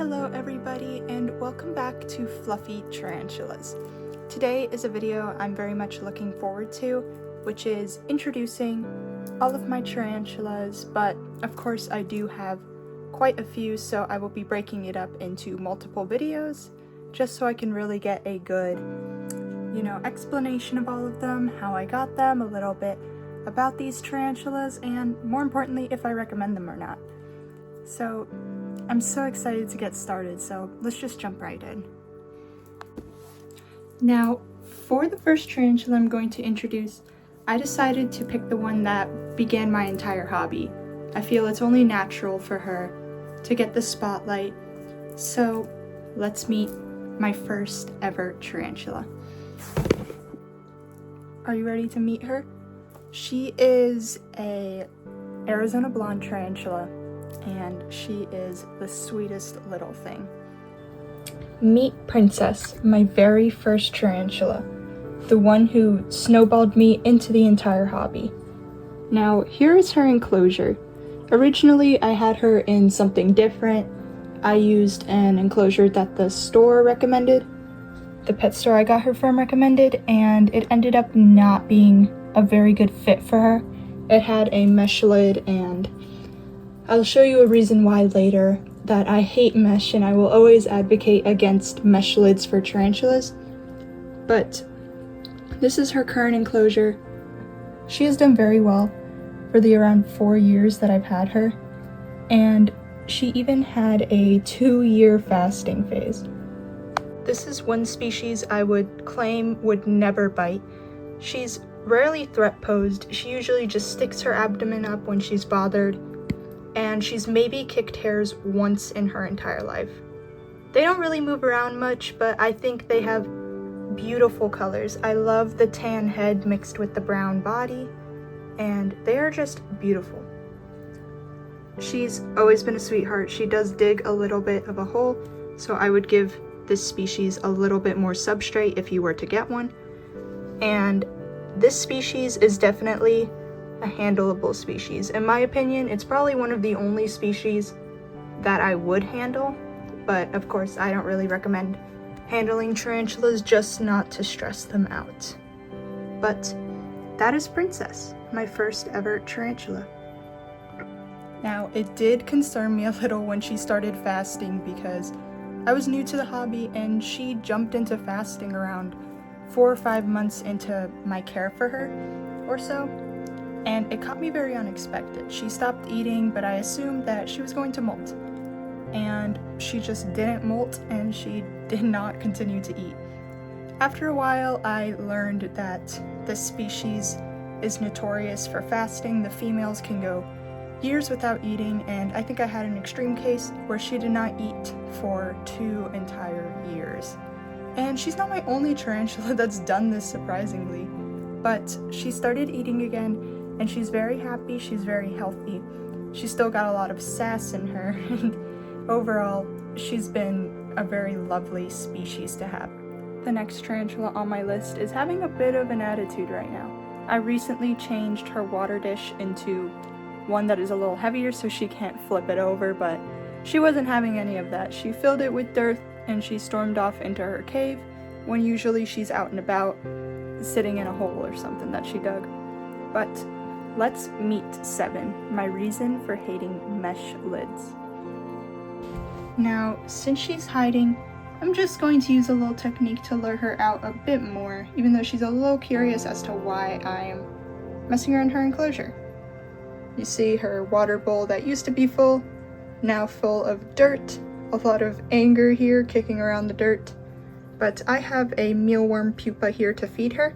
Hello everybody and welcome back to Fluffy Tarantulas. Today is a video I'm very much looking forward to, which is introducing all of my tarantulas, but of course I do have quite a few, so I will be breaking it up into multiple videos just so I can really get a good, explanation of all of them, how I got them, a little bit about these tarantulas, and more importantly, if I recommend them or not. So I'm so excited to get started, so let's just jump right in. Now, for the first tarantula I'm going to introduce, I decided to pick the one that began my entire hobby. I feel it's only natural for her to get the spotlight, so let's meet my first ever tarantula. Are you ready to meet her? She is a Arizona blonde tarantula, and she is the sweetest little thing. Meet Princess, my very first tarantula, the one who snowballed me into the entire hobby. Now, here is her enclosure. Originally, I had her in something different. I used an enclosure that the store recommended. The pet store I got her from recommended, and it ended up not being a very good fit for her. It had a mesh lid, and I'll show you a reason why later, that I hate mesh and I will always advocate against mesh lids for tarantulas. But this is her current enclosure. She has done very well for the around 4 years that I've had her, and she even had a 2-year fasting phase. This is one species I would claim would never bite. She's rarely threat posed. She usually just sticks her abdomen up when she's bothered, and she's maybe kicked hairs once in her entire life. They don't really move around much, but I think they have beautiful colors. I love the tan head mixed with the brown body, and they are just beautiful. She's always been a sweetheart. She does dig a little bit of a hole, so I would give this species a little bit more substrate if you were to get one. And this species is definitely a handleable species. In my opinion, it's probably one of the only species that I would handle, but of course I don't really recommend handling tarantulas, just not to stress them out. But that is Princess, my first ever tarantula. Now, it did concern me a little when she started fasting because I was new to the hobby and she jumped into fasting around 4 or 5 months into my care for her or so. And it caught me very unexpected. She stopped eating, but I assumed that she was going to molt. And she just didn't molt, and she did not continue to eat. After a while, I learned that this species is notorious for fasting. The females can go years without eating, and I think I had an extreme case where she did not eat for 2 entire years. And she's not my only tarantula that's done this, surprisingly. But she started eating again, and she's very happy, she's very healthy. She's still got a lot of sass in her, and overall, she's been a very lovely species to have. The next tarantula on my list is having a bit of an attitude right now. I recently changed her water dish into one that is a little heavier so she can't flip it over, but she wasn't having any of that. She filled it with dirt, and she stormed off into her cave when usually she's out and about, sitting in a hole or something that she dug. But let's meet 7, my reason for hating mesh lids. Now, since she's hiding, I'm just going to use a little technique to lure her out a bit more, even though she's a little curious as to why I'm messing around her enclosure. You see her water bowl that used to be full, now full of dirt, a lot of anger here kicking around the dirt. But I have a mealworm pupa here to feed her.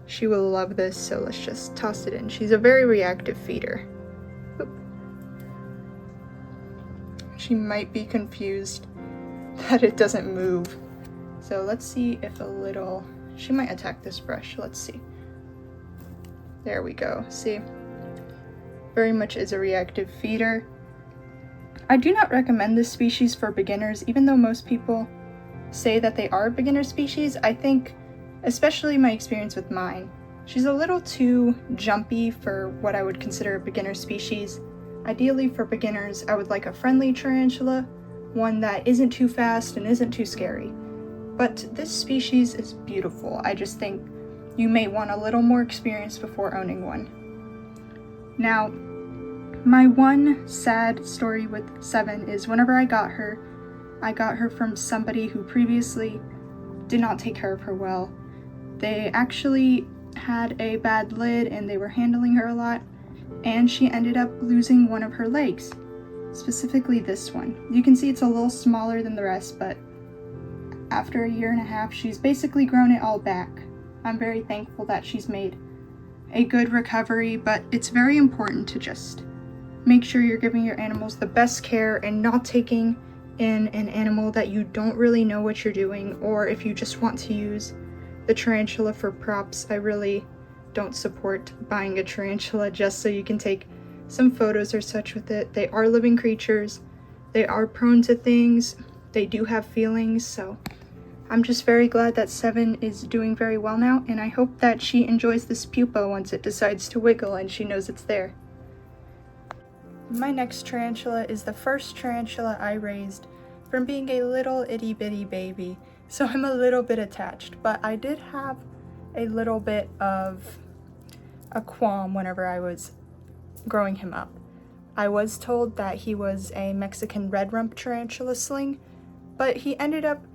She will love this, so let's just toss it in. She's a very reactive feeder. Oop. She might be confused that it doesn't move. So let's see if she might attack this brush. Let's see. There we go. See? Very much is a reactive feeder. I do not recommend this species for beginners, even though most people say that they are a beginner species. I think, especially my experience with mine, she's a little too jumpy for what I would consider a beginner species. Ideally for beginners, I would like a friendly tarantula one that isn't too fast and isn't too scary. But this species is beautiful. I just think you may want a little more experience before owning one. Now, my one sad story with Seven is whenever I got her from somebody who previously did not take care of her well. They actually had a bad lid and they were handling her a lot, and she ended up losing one of her legs, specifically this one. You can see it's a little smaller than the rest, but after a year and a half, she's basically grown it all back. I'm very thankful that she's made a good recovery, but it's very important to just make sure you're giving your animals the best care and not taking in an animal that you don't really know what you're doing, or if you just want to use the tarantula for props. I really don't support buying a tarantula just so you can take some photos or such with it. They are living creatures. They are prone to things. They do have feelings, so I'm just very glad that Seven is doing very well now, and I hope that she enjoys this pupa once it decides to wiggle and she knows it's there. My next tarantula is the first tarantula I raised from being a little itty bitty baby, so I'm a little bit attached, but I did have a little bit of a qualm whenever I was growing him up. I was told that he was a Mexican red rump tarantula sling, but he ended up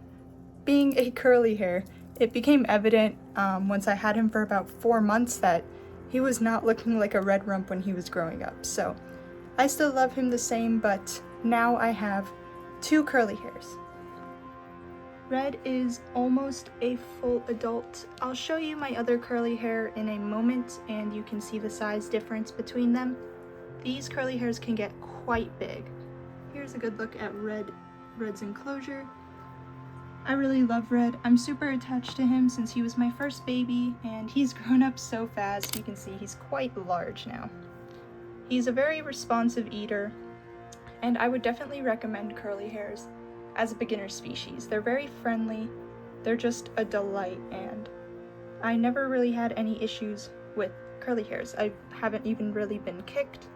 being a curly hair. It became evident once I had him for about 4 months that he was not looking like a red rump when he was growing up. So I still love him the same, but now I have 2 curly hairs. Red is almost a full adult. I'll show you my other curly hair in a moment and you can see the size difference between them. These curly hairs can get quite big. Here's a good look at Red's enclosure. I really love Red. I'm super attached to him since he was my first baby, and he's grown up so fast. You can see he's quite large now. He's a very responsive eater, and I would definitely recommend curly hairs as a beginner species. They're very friendly, they're just a delight, and I never really had any issues with curly hairs. I haven't even really been kicked,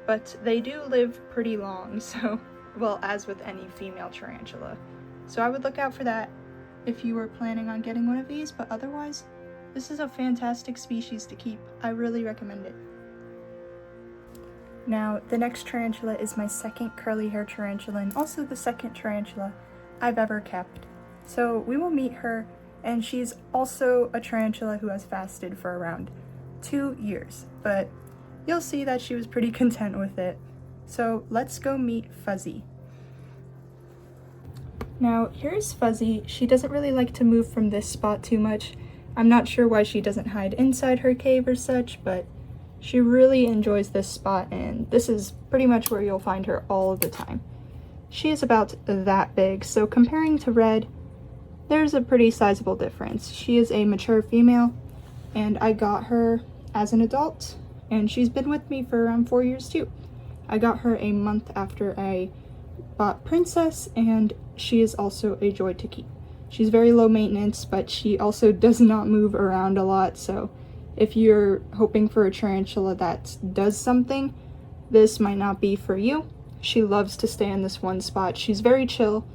but they do live pretty long, so, well, as with any female tarantula. So I would look out for that if you were planning on getting one of these, but otherwise, this is a fantastic species to keep. I really recommend it. Now, the next tarantula is my second curly hair tarantula and also the second tarantula I've ever kept. So we will meet her, and she's also a tarantula who has fasted for around 2 years, but you'll see that she was pretty content with it. So let's go meet Fuzzy. Now, here's Fuzzy. She doesn't really like to move from this spot too much. I'm not sure why she doesn't hide inside her cave or such, but she really enjoys this spot, and this is pretty much where you'll find her all the time. She is about that big, so comparing to Red, there's a pretty sizable difference. She is a mature female, and I got her as an adult, and she's been with me for around 4 years too. I got her a month after I bought Princess, and she is also a joy to keep. She's very low maintenance, but she also does not move around a lot, so if you're hoping for a tarantula that does something, this might not be for you. She loves to stay in this one spot. She's very chill,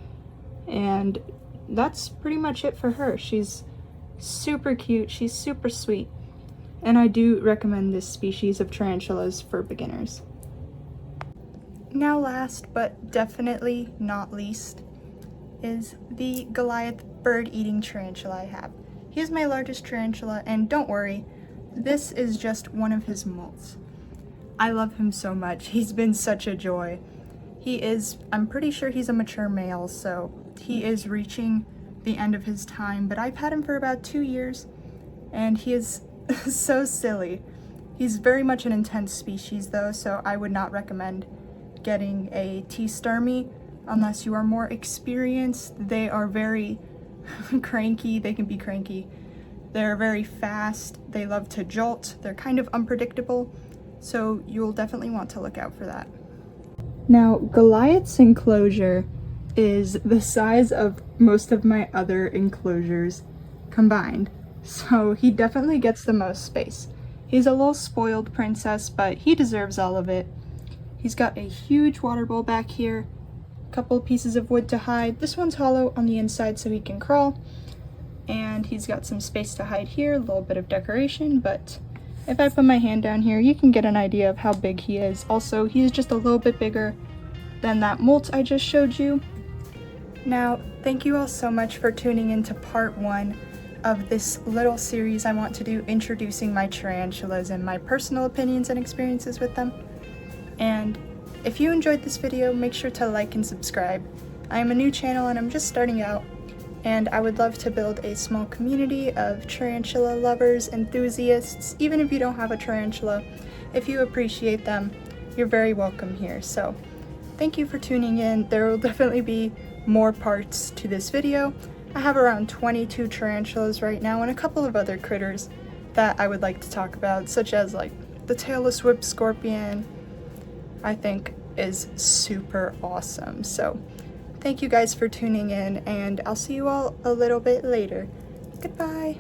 and that's pretty much it for her. She's super cute, she's super sweet, and I do recommend this species of tarantulas for beginners. Now last, but definitely not least, is the Goliath bird-eating tarantula I have. He is my largest tarantula, and don't worry, this is just one of his molts. I love him so much. He's been such a joy. I'm pretty sure he's a mature male, so he is reaching the end of his time, but I've had him for about 2 years, and he is so silly. He's very much an intense species though, so I would not recommend getting a stirmi unless you are more experienced. They are very cranky. They can be cranky. They're very fast. They love to jolt. They're kind of unpredictable, so you'll definitely want to look out for that. Now, Goliath's enclosure is the size of most of my other enclosures combined, so he definitely gets the most space. He's a little spoiled princess, but he deserves all of it. He's got a huge water bowl back here, couple pieces of wood to hide. This one's hollow on the inside so he can crawl, and he's got some space to hide here, a little bit of decoration, but if I put my hand down here, you can get an idea of how big he is. Also, he's just a little bit bigger than that molt I just showed you. Now, thank you all so much for tuning into part 1 of this little series I want to do introducing my tarantulas and my personal opinions and experiences with them. And if you enjoyed this video, make sure to like and subscribe. I am a new channel and I'm just starting out, and I would love to build a small community of tarantula lovers, enthusiasts. Even if you don't have a tarantula, if you appreciate them, you're very welcome here. So thank you for tuning in. There will definitely be more parts to this video. I have around 22 tarantulas right now and a couple of other critters that I would like to talk about, such as like the tailless whip scorpion. I think is super awesome. So thank you guys for tuning in, and I'll see you all a little bit later. Goodbye.